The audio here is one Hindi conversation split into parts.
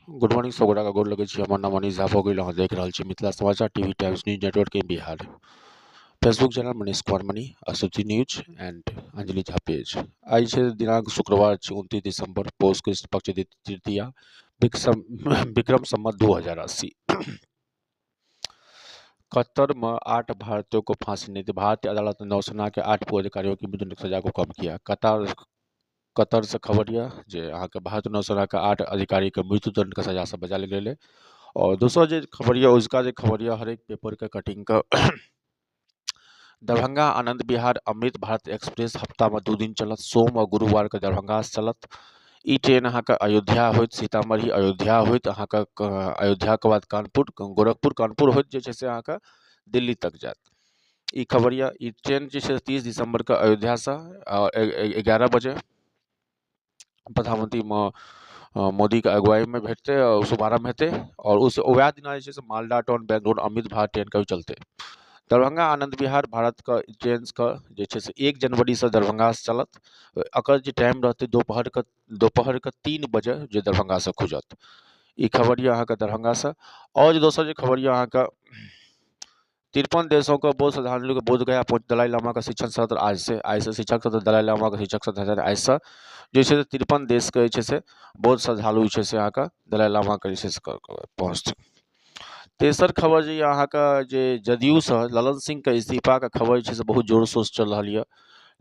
गुड मॉर्निंग सगोरा का गोर लगे छी। हमर नाम अनिश झा भऽ गेल। अहाँ देख रहल छी Mithila Samachar TV times news network in Bihar. Facebook channel Manish Kumar Mani, Asuti news and Anjali Jha page. आई छै दिनांक शुक्रवार 29 दिसंबर पौष कृष्ण पक्ष तृतीया विक्रम विक्रम संवत 2080। कतर में 8 भारतीयों को फांसी नहीं दी। भारतीय अदालत ने नौसेना के 8 पूर्व अधिकारियों की मृत्युदंड की सजा को कम किया। कतर से खबर यह जे अहाँके भारतीय नौसेना के 8 अधिकारी के मृत्युदंड के सजा से बचा गेलै। और दोसर जो खबर यह उसका जो खबर यह हर एक पेपर के कटिंग का दरभंगा आनंद विहार अमृत भारत एक्सप्रेस हफ्ता में 2 दिन चलत। सोम और गुरुवार के दरभंगा से चलत। ई ट्रेन अहाँके अयोध्या होइत, सीतामढ़ी अयोध्या होइत, अहाँके अयोध्या के बाद कानपुर गोरखपुर कानपुर होइत जे छै से अहाँके दिल्ली तक जायत। ई खबर यह ई ट्रेन जे छै 30 दिसंबर के अयोध्या से 11 बजे प्रधानमंत्री मोदी के अगुवाई में भेटते और शुभारंभ हेतै। और उस वएह दिन जे छै से मालदा टाउन बेंगलोर अमृत भारत ट्रेन का भी चलते। दरभंगा आनंद विहार भारत का ट्रेन का जे छै से 1 जनवरी से दरभंगा से चलत। अकर जे टाइम रहते दोपहर के 3 बजे जे दरभंगा से खुजत। ई खबर यह अहाँके दरभंगा से। और दोसर जो खबर यह अहाँके 53 देशों का बौद्ध श्रद्धालु के बोध गया पहुंच। दलाई लामा का शिक्षण सत्र आज से शिक्षक सत्र दलाई लामा का शिक्षक सत्र आज से जे छै 53 देश के जे छै से बौद्ध श्रद्धालु छै से अहाँके दलाई लामा के जे छै से पहुँचतै। तेसर खबर जे अहाँके जे जदयू से ललन सिंह के इस्तीफा के खबर जे छै से बहुत जोर शोर चल रहा है।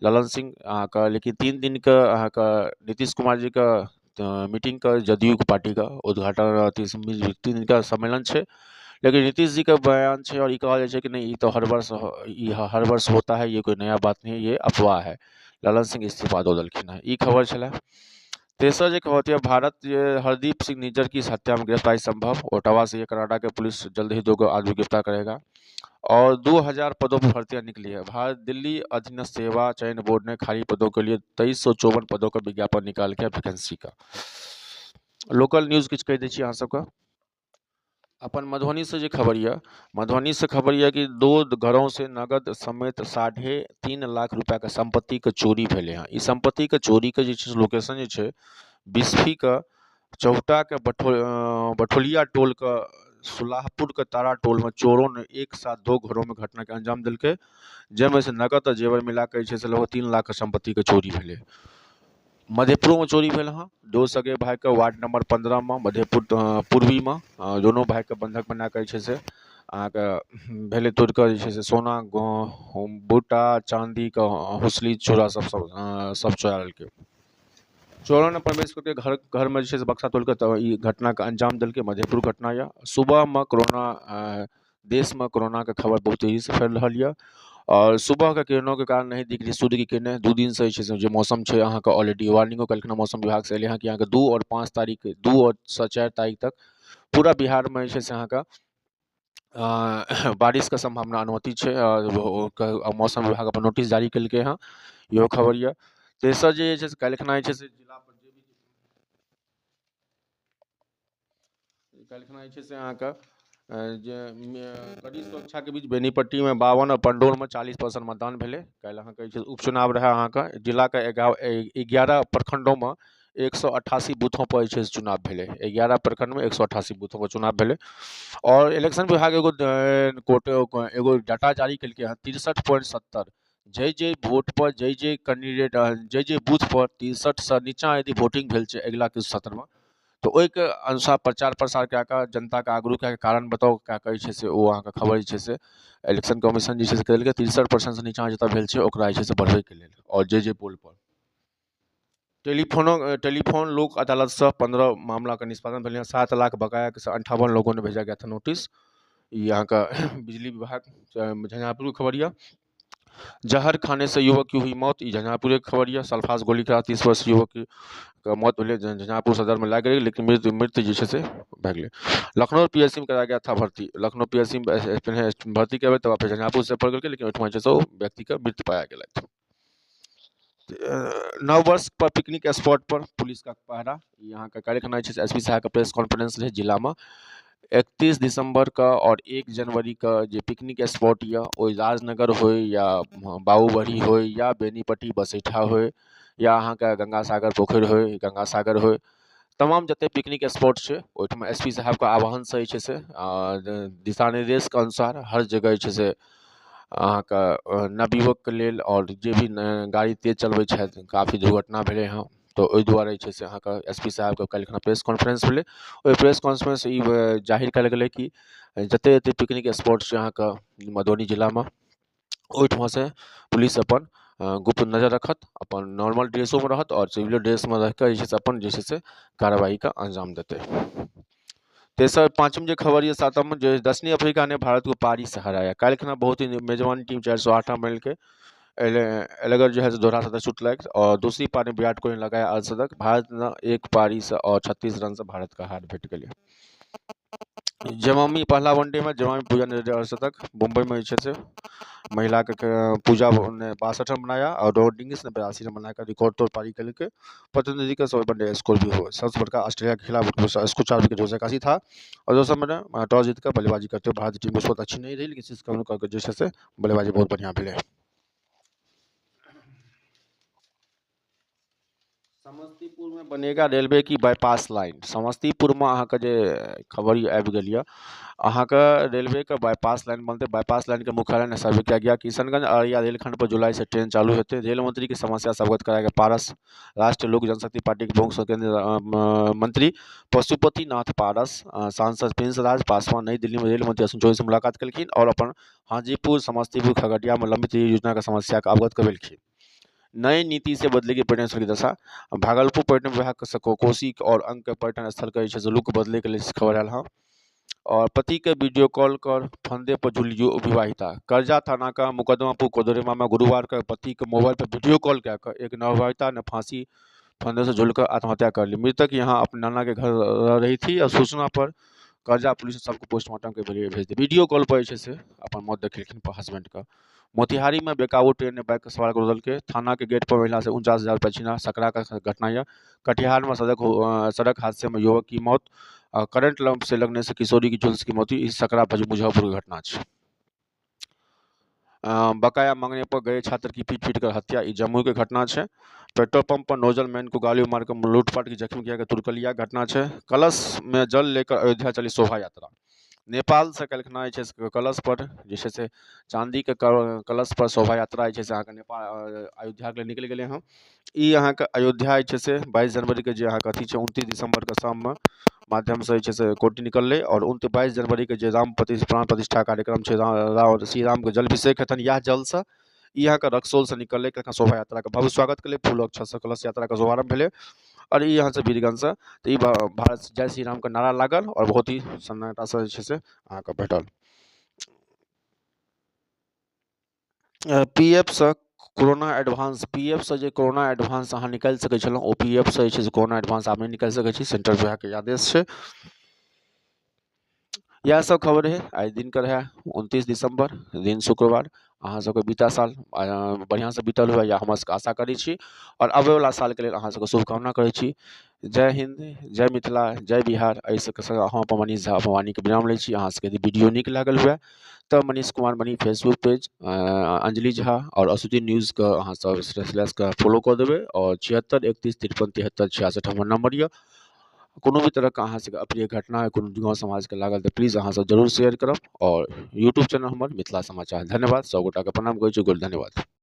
ललन सिंह अहाँके लेकिन 3 दिन के अहाँके नीतीश कुमार जी का मीटिंग का जदयू के पार्टी का उद्घाटन 3 दिन का सम्मेलन है। लेकिन नीतीश जी का बयान है और ये कहा जाए कि नहीं ये तो हर वर्ष होता है, ये कोई नया बात नहीं है, ये अफवाह है। ललन सिंह इस्तीफा दो दलखिन है, ये खबर चला। तेसर जो खबर है भारत हरदीप सिंह निज्जर की हत्या में गिरफ्तारी संभव। ओटावा से ये कनाडा के पुलिस जल्द ही 2 आदमी गिरफ्तार करेगा। और 2000 पदों पर भर्तियां निकली है। भारत दिल्ली अधीनस्थ सेवा चयन बोर्ड ने खाली पदों के लिए 2354 पदों का विज्ञापन निकाल के वैकेंसी का। लोकल न्यूज किछ कह दी अहाँ सबका। अपन मधुबनी से जो खबर यह मधुबनी से खबर यह कि 2 घरों से नगद समेत 3.5 लाख रुपया के संपत्ति के चोरी भेले हैं। इस संपत्ति के चोरी के लोकेशन जो है बिस्फी का चौटा के बठोलिया टोल का सुलाहपुर के तारा टोल में चोरों ने एक साथ 2 घरों में घटना के अंजाम दिलके, जैमे से नगद और जेवर मिला के लगभग 3 लाख के संपत्ति के चोरी भेले। मधेपुर में चोरी भेल हाँ 2 सगे भाई के वार्ड नंबर 15 में मधेपुर पूर्वी में दोनों भाई के बंधक बना के अहाँके भेले तोड़ के से सोना बूटा चांदी का हुसली चूड़ा सब चोरा लेलकै। चोरों ने प्रवेश करके घर में बक्सा तोड़ के घटना का अंजाम दिलके। मधेपुर घटना या सुबह में कोरोना देश में कोरोना के खबर बहुत तेजी से फैल रहा है। और सुबह के किरणों के कारण नहीं दिख रही सूर्य की किरणें 2 दिन से जो मौसम है अहाँ का ऑलरेडी वार्निंगो कल मौसम विभाग से अहाँ कि अहाँ 2 और 5 तारीख 2 और 4 तारीख तक पूरा बिहार में अहाँ का बारिश का संभावना अनुमति है। और मौसम विभाग अपन नोटिस जारी कल हाँ यो खबर यह। तेसर जे कल जिला पर कल अहाँ का कड़ी सुरक्षा के बीच बेनीपट्टी में 52 और पंडौल में 40% मतदान भेले। कल अहाँ के उपचुनाव रहा अहाँ का जिला के 11 प्रखंडों में 188 बूथों पर चुनाव भेले। 11 प्रखंड में 188 बूथों पर चुनाव भेले। और इलेक्शन विभाग एगो डाटा जारी कल 63.70 जे वोट पर जे कैंडिडेट जे बूथ पर 63 से नीचा यदि वोटिंग भेल छै अगला किछु सत्र में तो ओहि के अनुसार प्रचार प्रसार क्या जनता के आगरू क्या कारण बताओ क्या से वो अहाँ के खबर से इलेक्शन कमीशन जे से 63% से नीचा जतऽ भेल छै ओकरा से बढ़बै के लेल। और जे पोल पर टेलीफोन लोक अदालत से 15 मामला का निष्पादन भेल। 7 लाख बकाया के 58 लोगों ने भेजा गया था नोटिस। यहाँ का बिजली विभाग झंझारपुर की खबरिया जहर खाने से युवक की हुई मौत। झंझारपुर की खबरिया सल्फास गोली खा 30 वर्ष युवक की मौत भेले झंझारपुर सदर में लाग गई लेकिन मृत्यु जे से भए गेलै। लखनऊ पीएससी में कराया गया था भर्ती। लखनऊ पीएससी में भर्ती करबे तब फिर झंझारपुर से पड़ गए लेकिन ओहिठमा व्यक्ति का मृत्यु पाया गया। नव वर्ष पर पिकनिक स्पॉट पर पुलिस का पहरा। यहाँ का कार्यक्रम एसपी साहब का प्रेस कॉन्फ्रेंस रहे जिला में 31 दिसंबर का और 1 जनवरी का जो पिकनिक स्पॉट या राजनगर हो या बाबूबढ़ी हो या बेनीपट्टी बसैठा हो या अहाँ का गंगा सागर पोखर हो गंगा सागर हो तमाम जते पिकनिक स्पॉट छै ओहिठाम एसपी साहब के आह्वान से जे छै से दिशा निर्देश के अनुसार हर जगह जे छै से अहाँके नवयुवक के लेल और जे भी गाड़ी तेज चलबै छथि, काफी दुर्घटना भेलै हँ, तो ओहि दुआरे जे छै से अहाँके एसपी साहब के काल्हि खना प्रेस कॉन्फ्रेंस भेलै। ओहि प्रेस कॉन्फ्रेंस ई जाहिर कयल गेलै कि जते जते पिकनिक स्पॉट छै अहाँके मधुबनी जिलामे ओहिठाम से पुलिस अपन गुप्त नजर रखत, अपन नॉर्मल ड्रेसोमे रहत और सिविल ड्रेसमे रह कऽ जे छै से अपन जे छै से कार्रवाई का अंजाम देतै। तेसर पांचम जो खबर ये सातम जो दक्षिणी अफ्रीका ने भारत को पारी से हराया। काल्हि खना बहुत ही मेजबान टीम 408 मिल के एलेगर जो है दोहरा शतक छूटलक और दूसरी पारी में विराट कोहली ने लगाया अर्धशतक। भारत ने एक पारी से और 36 रन से भारत का हार भेट गेलै। जमामी पहला वनडे में जमामी पूजा ने अर्धशतक। मुंबई में जे से महिला के पूजा ने 62 रन बनाया और रोड्रिगेज ने 82 रन बनाकर रिकॉर्ड तोड़ पारी के लिए प्रतिनिधि का 100 वनडे स्कोर भी हुआ। सबसे बड़का ऑस्ट्रेलिया के खिलाफ इसको 4 विकेट से काफी था और दोस्तों मैंने टॉस जीतकर बल्लेबाजी करते हुए भारतीय टीम बहुत अच्छी नहीं रही, लेकिन इस कारण जैसे से बल्लेबाजी बहुत बढ़िया भेलै। समस्तीपुर में बनेगा रेलवे की बाईपास लाइन। समस्तीपुर में अहाँके जे खबर आबि गेल यऽ, अहाँके रेलवे के बाईपास लाइन बनते। बाईपास लाइन के मुख्यालय ने सर्वे किया गया। किशनगंज अररिया रेलखंड पर जुलाई से ट्रेन चालू होते। रेल मंत्री की समस्या से अवगत कराया गया। पारस राष्ट्रीय लोक जनशक्ति पार्टी के प्रमुख केंद्रीय मंत्री पशुपति नाथ पारस सांसद प्रिंस राज पासवान नई दिल्ली में रेल मंत्री अश्विनी चौबे से मुलाकात कलखिन और अपन हाजीपुर समस्तीपुर खगड़िया में लंबित योजना के समस्या के अवगत करवेलखिन। नई नीति से बदलेगी पर्यटन स्थल की दशा। भागलपुर पर्यटन विभाग के कोसी और अंक पर्यटन स्थल के लुक बदले के लिए खबर आयल है। और पति के वीडियो कॉल कर फंदे पर झूली विवाहिता। कर्जा थाना का मुकदमापुर कोदरेमा में गुरुवार का पति के मोबाइल पर वीडियो कॉल कर एक नवविवाहिता ने फांसी फंदे से झूलकर आत्महत्या कर ली। मृतक यहां अपने नाना के घर रह रही थी और सूचना पर कर्जा पुलिस ने सबको पोस्टमार्टम के लिए भेज दिया। वीडियो कॉल पर से अपन मौत देखेलखिन हस्बैंड का। मोतिहारी में बेकाबू ट्रेन ने बाइक सवार को के थाना के गेट पर महिला से 49,000 रुपये छीना। सकरा का घटना यह। कटिहार में सड़क हादसे में युवक की मौत। करंट लंप से लगने से किशोरी की झुलस की मौत हुई। इस सकरा मुजफ्फरपुर की घटना है। बकाया मांगने पर गए छात्र की पीट कर हत्या। जम्मू की घटना है। पेट्रोल पंप पर नोजल मैन को गाली मारकर लूटपाट की जख्मी किया गया। तुर्कलिया घटना है। कलश में जल लेकर अयोध्या चली शोभा यात्रा। नेपाल से कलखना कलश पर जैसे से चांदी के कलश पर शोभा यात्रा नेपाल अयोध्या के लिए निकल गए हैं। ई अहाँ के अयोध्या से 22 जनवरी के अथी 29 दिसंबर के शाम में माध्यम से कोटी निकल और 22 जनवरी के राम प्राण प्रतिष्ठा कार्यक्रम है। श्री राम के जलाभिषेक हेतन। यह जल से यहाँ के रक्सौल से निकल शोभा यात्रा का भव्य स्वागत के लिए फूल अक्षत से कलश यात्रा का शुभारंभ भेले और यहाँ से वीरगंज से तो भारत जय श्री राम का नारा लागल और बहुत ही सन्नाटा से अहाँ के भेटल। पीएफ से कोरोना एडवांस। पीएफ से कोरोना एडवांस अहाँ निकाल सकै छलहुँ। ओ पीएफ से कोरोना एडवांस आप नहीं निकाल सकै छी। सेंट्रल विभाग के आदेश है। यह सब खबर है आज दिन का रहा 29 दिसंबर दिन शुक्रवार। अहाँ सबके बीता साल बढ़िया से बीतल हुए या हम आशा करै छी और आबे वाला साल के लिए अहाँ सबके शुभकामना करै छी। जय हिंद, जय मिथिला, जय बिहार। ऐसे अहाँ पर मनीष झा भवानी के विराम लै छी। अहाँ सबके यदि वीडियो नीक लागल हुए तो Manish Kumar money Facebook page, Anjali Jha और असुद्दीन न्यूज़ के अहाँ सब स्लैश के फॉलो कर देबै और 76 31 53 73 66 हमर नंबर ये। कोनो भी तरह का अहाँ सबके अप्रिय घटना है कोनो गाँव समाज के लागल तो प्लीज अहाँ सब जरूर शेयर करब और यूट्यूब चैनल हमर मिथिला समाचार। धन्यवाद। सब गोटा के प्रणाम करै छी। धन्यवाद।